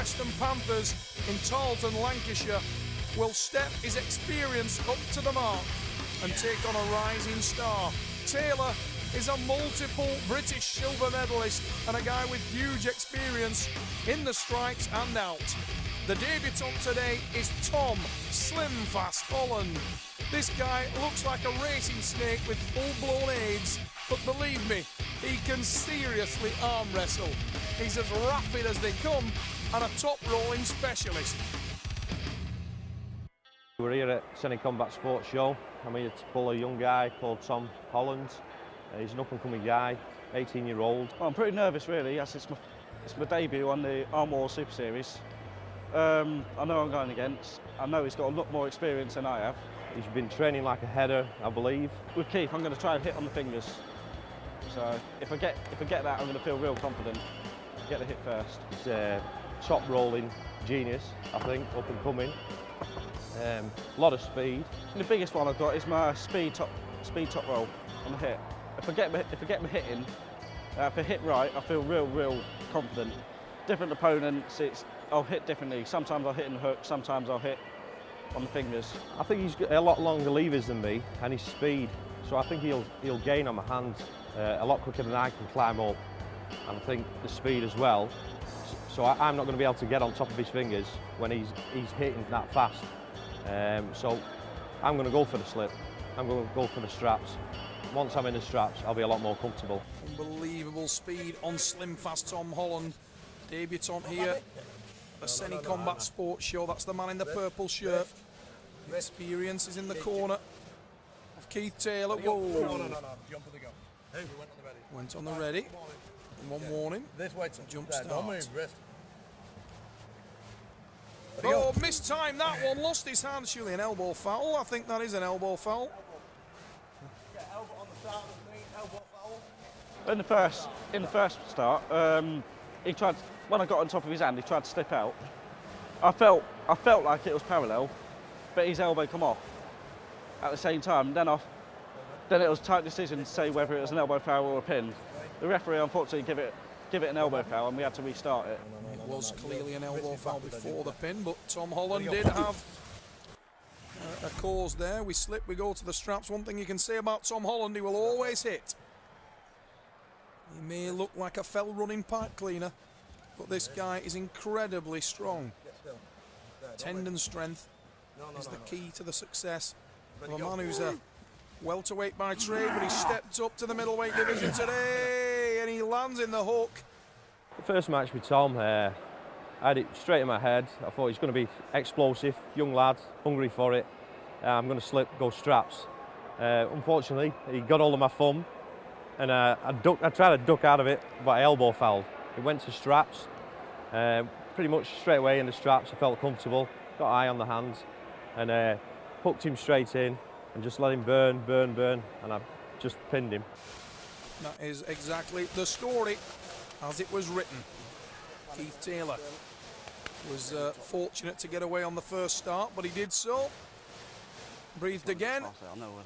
Preston Panthers in Tarleton, Lancashire, will step his experience up to the mark and take on a rising star. Taylor is a multiple British silver medalist and a guy with huge experience in the strikes and out. The debutant today is Tom Slim Fast Holland. This guy looks like a racing snake with full-blown AIDS, but believe me, he can seriously arm wrestle. He's as rapid as they come and a top rolling specialist. We're here at Semi Combat Sports Show. I'm here to pull a young guy called Tom Holland. He's an up-and-coming guy, 18-year-old. Well, I'm pretty nervous, really, as it's my debut on the Armwrestling Super Series. I know I'm going against. I know he's got a lot more experience than I have. He's been training like a header, I believe. With Keith, I'm going to try and hit on the fingers. So if I get that, I'm going to feel real confident. Get the hit first. He's a top rolling genius, I think, up and coming. A lot of speed. And the biggest one I've got is my speed top roll on the hit. If I get my hitting, if I hit right, I feel real confident. Different opponents, I'll hit differently. Sometimes I'll hit in the hook, sometimes I'll hit on the fingers. I think he's got a lot longer levers than me and his speed, so I think he'll gain on my hands a lot quicker than I can climb up, and I think the speed as well. So I'm not going to be able to get on top of his fingers when he's hitting that fast. So I'm going to go for the slip. I'm going to go for the straps. Once I'm in the straps, I'll be a lot more comfortable. Unbelievable speed on Slim Fast Tom Holland, debutant here. The Semi Combat Sports Show. That's the man in the purple shirt. Experience is in the corner of Keith Taylor. Whoa! No. Jump for the go. Went on the ready. One warning. This way. Jump start. Don't move, wrist. Oh, mistimed that one. Lost his hand. Surely an elbow foul. I think that is an elbow foul. Yeah, elbow on the start of the knee. Elbow foul. In the first start, he tried. When I got on top of his hand, he tried to slip out. I felt like it was parallel, but his elbow come off at the same time. Then it was a tight decision to say whether it was an elbow foul or a pin. The referee unfortunately give it an elbow foul, and we had to restart it. It was clearly an elbow foul before the pin, but Tom Holland did have a cause there. We slip, we go to the straps. One thing you can say about Tom Holland, he will always hit. He may look like a fell running pipe cleaner, but this guy is incredibly strong. Tendon strength is the key to the success of a man who's a welterweight by trade, but he stepped up to the middleweight division today and he lands in the hook. The first match with Tom, I had it straight in my head. I thought he's going to be explosive, young lad, hungry for it. I'm going to slip, go straps. Unfortunately, he got hold of my thumb and I tried to duck out of it, but I elbow fouled. It went to straps. Pretty much straight away in the straps, I felt comfortable, got eye on the hands, and hooked him straight in and just let him burn, and I just pinned him. That is exactly the story as it was written. Keith Taylor was fortunate to get away on the first start, but he did so. Breathed again,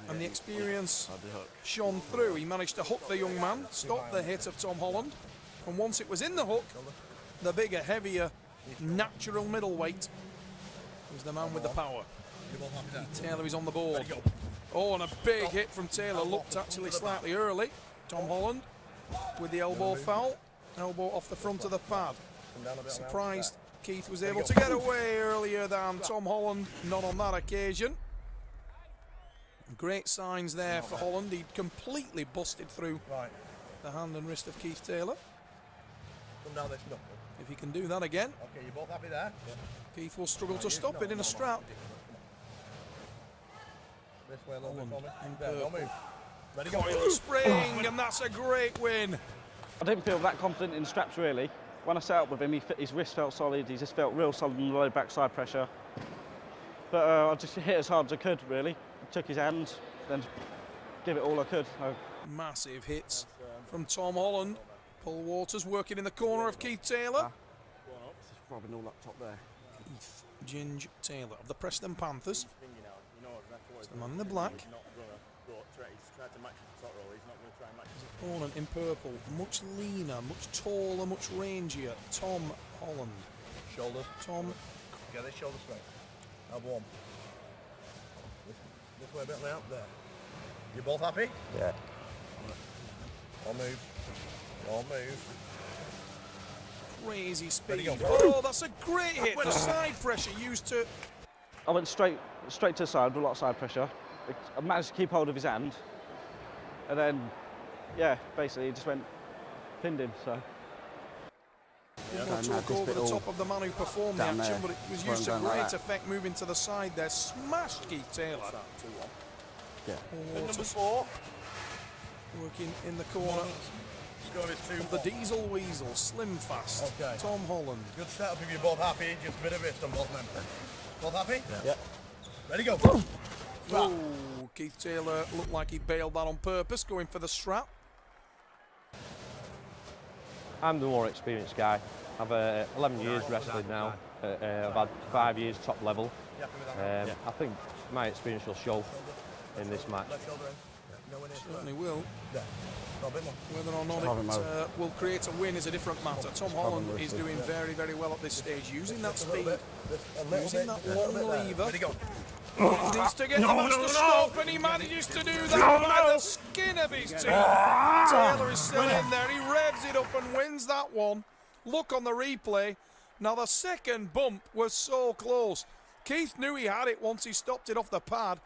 and the experience shone through. He managed to hook the young man, stop the hit of Tom Holland, and once it was in the hook, the bigger, heavier, natural middleweight was the man with the power. Taylor is on the board. Oh, and a big hit from Taylor. Looked actually slightly early. Tom Holland with the elbow foul. Elbow off the front of the pad. Surprised Keith was able to get away earlier than Tom Holland. Not on that occasion. Great signs there for Holland. He'd completely busted through the hand and wrist of Keith Taylor. If he can do that again, Okay, you both happy there? Keith will struggle to stop it in a strap. This way a little bit for me. In There, don't purple. move. Ready, go. Coil spring, and that's a great win. I didn't feel that confident in the straps really. When I set up with him, his wrist felt solid. He just felt real solid in the low backside pressure. But I just hit as hard as I could really. Took his hand, then give it all I could. Massive hits from Tom Holland. Paul Waters working in the corner of Keith Taylor. Robbing all that top there. Keith Ginge Taylor of the Preston Panthers. It's the man in the black. His opponent in purple, much leaner, much taller, much rangier, Tom Holland. Shoulders. Tom. Get this shoulder straight. Have one. This way a bit now. There. You both happy? Yeah. One move. One move. Crazy Ready, speed. go. Oh, that's a great hit. The side pressure used to. I went straight to the side with a lot of side pressure. I managed to keep hold of his hand, and then, yeah, basically he just went pinned him. So We'll talk over the top of the man who performed the action, but it was used to great effect moving to the side there. Smashed Keith Taylor. Yeah. Waters Number 4. working in the corner. Score is 2. Of the Diesel Weasel, Slim Fast, Okay. Tom Holland. Good setup if you're both happy. Just a bit of wrist on both men. Both happy? Yeah. Ready, go. Oh, Keith Taylor looked like he bailed that on purpose, going for the strap. I'm the more experienced guy. I've 11 years wrestling now. I've had 5 years top level. You happy with that? I think my experience will show in this match. Left shoulder in. No one is. Certainly will. There. Go a bit more. Whether or not it will create a win is a different matter. Tom Holland is doing very, very well at this stage, using that Just a little speed, bit. Just a little using bit. that Just a long little bit there. lever. Ready, go. He needs to get the match to stop, and he manages to do that by the skin of his teeth. Taylor is still in there. He revs it up and wins that one. Look on the replay. Now the second bump was so close. Keith knew he had it once he stopped it off the pad.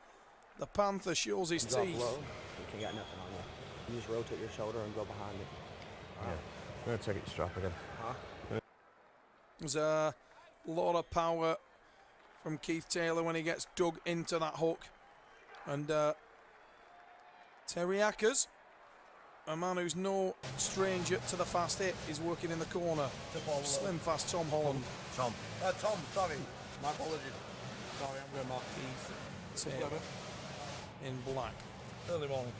The Panther shows his Drop teeth. low, you can get nothing on you. You just rotate your shoulder and go behind it. I'm going to take it strap again. There's a lot of power from Keith Taylor when he gets dug into that hook. And Terry Ackers, a man who's no stranger to the fast hit, is working in the corner. Slim Fast Tom Holland. Tom. Tom, sorry. My apologies. Sorry, I'm going Mark. Keith Taylor in black. Early morning.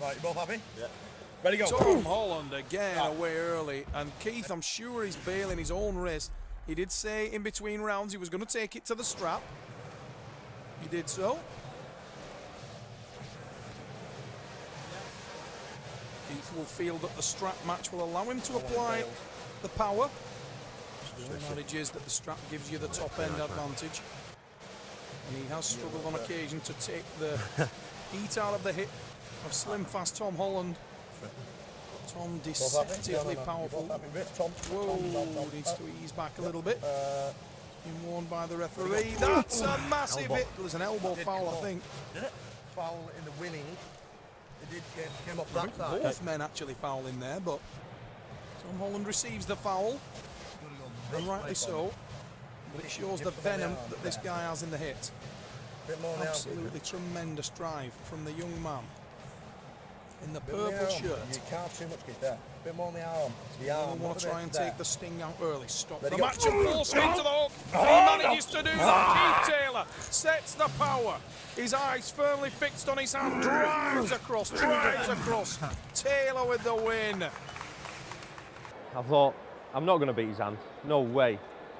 Right, you both happy? Yeah. Ready, go. Tom Holland again away early. And Keith, I'm sure he's bailing his own wrist. He did say in between rounds he was going to take it to the strap. He did so. Keith will feel that the strap match will allow him to apply the power. The knowledge is that the strap gives you the top end advantage. And he has struggled on occasion to take the heat out of the hit of Slim Fast Tom Holland. Tom deceptively powerful. Whoa, needs to ease back a little bit. Been warned by the referee. That's a massive hit. There's an elbow foul, I think. Did it? Foul in the winning. It came up that side. Both men actually foul in there, but Tom Holland receives the foul, and rightly so. But it shows the venom that this guy has in the hit. Absolutely tremendous drive from the young man in the purple shirt. You can't too much get there. A bit more on the arm. The arm. Want to try and take the sting out early. Stop the match and force him into the hook. He manages to do that. Keith Taylor sets the power. His eyes firmly fixed on his hand. Drives across. Taylor with the win. I thought, I'm not going to beat his hand. No way.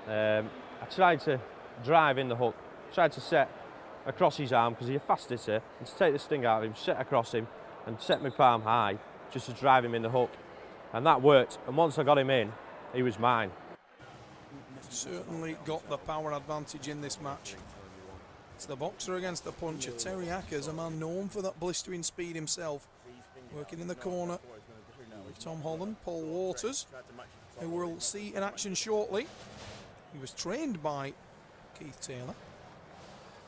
I tried to drive in the hook. Tried to set across his arm because he's a fast hitter, and to take the sting out of him, set across him and set my palm high just to drive him in the hook. And that worked. And once I got him in, he was mine. Certainly got the power advantage in this match. It's the boxer against the puncher. Terry Ackers, a man known for that blistering speed himself. Working in the corner with Tom Holland, Paul Waters, who we'll see in action shortly. He was trained by Keith Taylor.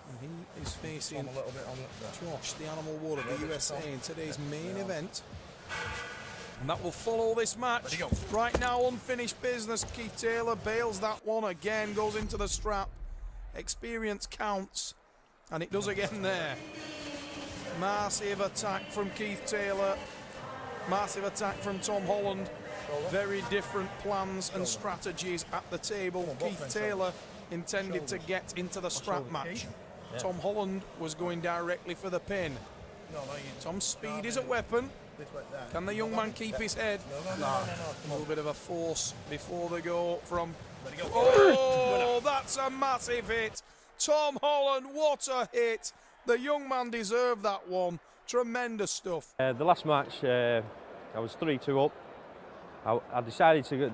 And he is facing Josh, the Animal Ward of the USA, in today's main event. And that will follow this match. Right now, unfinished business. Keith Taylor bails that one again, goes into the strap. Experience counts, and it does again there. Massive attack from Keith Taylor. Massive attack from Tom Holland. Very different plans and strategies at the table. Keith Taylor intended to get into the strap match. Tom Holland was going directly for the pin. Tom's speed is a weapon. Can the young man keep his head? A little bit of a force before the go from... Oh, that's a massive hit. Tom Holland, what a hit. The young man deserved that one. Tremendous stuff. The last match, I was 3-2 up. I decided to